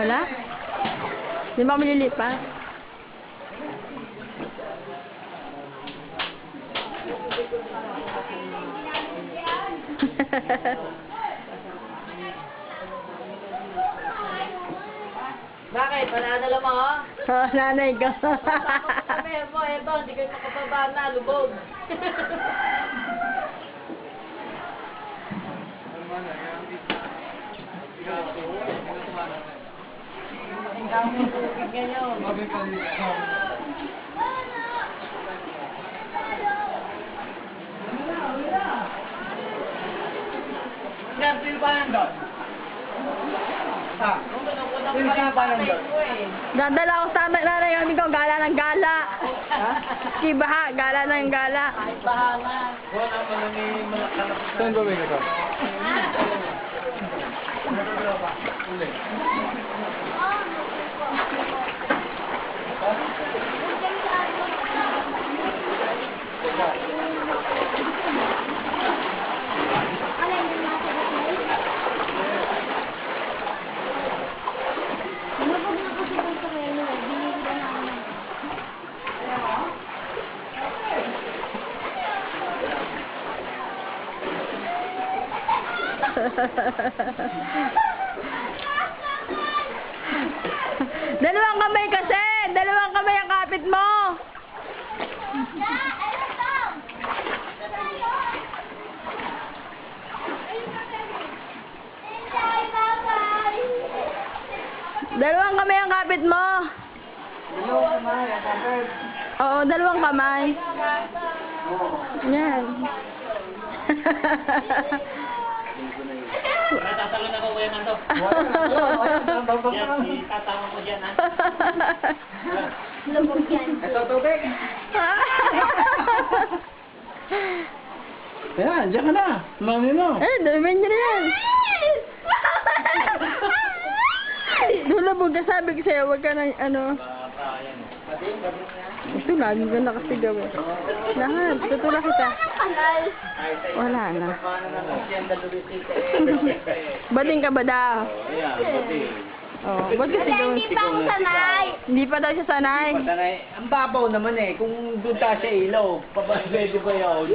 Wala? Di ba malilipat? Bakit? Panadala mo? Oh, nanay ko. Sabi mo, eto, hindi kayo makapaba na, lubog. Ang daming tubig ngayon. Sino pa nandun? Ah, sino pa nandun? Dadala ko sa nanay kami ko, gala ng gala. Ha? Kibaha, gala ng gala. Ay, bahala. Wala mo na ni Malakala. Saan ba may ito? Uli. Dalawang kamay kasi! Dalawang kamay ang kapit mo! Dalawang kamay ang kapit mo! Oo, dalawang kamay. Yan. Natatalo na ko kuya Mando. Tatama ko dyan, ha? Lubog yan. Ito tubig. Yan, diyan ka na. Manino. Eh, dami niya na yan. Dulabog ka, sabi ko sa'yo, huwag ka nang ano. Ito, lagi ka na kasi gawin. Lahat, tutula kita. Wala na. Bading ka ba daw? Ayan, buti. Oh, ba't kasi gawin? Hindi pa ako sanay. Hindi pa daw siya sanay. Sanay, ang babaw naman eh. Kung doon tayo sa ilaw, pwede ba yun?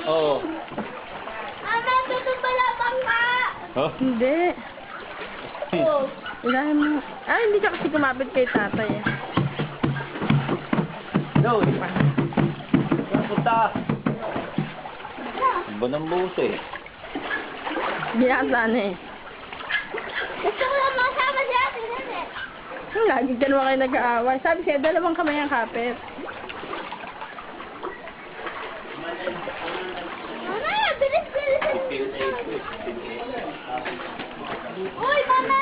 Oo. Ama, tutong pala bangka. Oh? Hindi. Ilahin mo. Ah, hindi ka kasi kumapit kay tatay eh. No. Saan punta? Ang ba ng buhos eh? Binasan eh. Gusto ko lang makasama si ate yan eh. Lagi ka naman kayo nag-aaway. Sabi siya, dalawang kamay ang kapit. Mama, bilis. Uy, mama!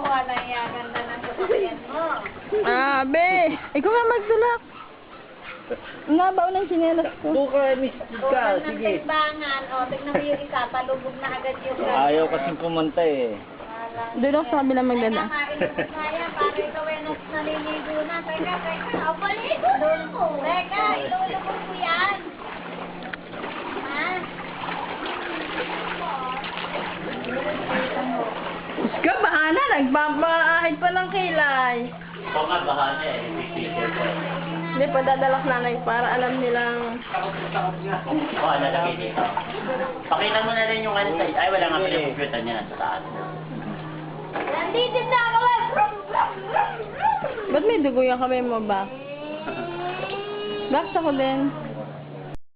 Wala yan, ganda ng sasakyan mo. Abe! Ikaw nga magtulak. Nabaw ng sinelas ko. Buka, Miss Kuha Chika, ng sige. timbangan. O, tignan mo yung isa, palubog na agad yung Ayaw kasing pumunta eh. Doon ako sa kabila magdala. Teka, mailubog na yan. Para ikaw ay naliligo na. Teka. O, paligo na ako. Teka, ilulubog ko yan. Ha? Iska, bahana. Nagpapahid pa ng kilay. Ikaw nga, bahana eh. Hindi pa dadalak nanay para alam nilang... Oo, lalagay dito. Pakita mo na rin yung ano sa'yo. Ay, wala nga pala yung computer niya nasa taas. Nandito na ako. Ba't may dugo yung kamay mo ba? Bakit ako din?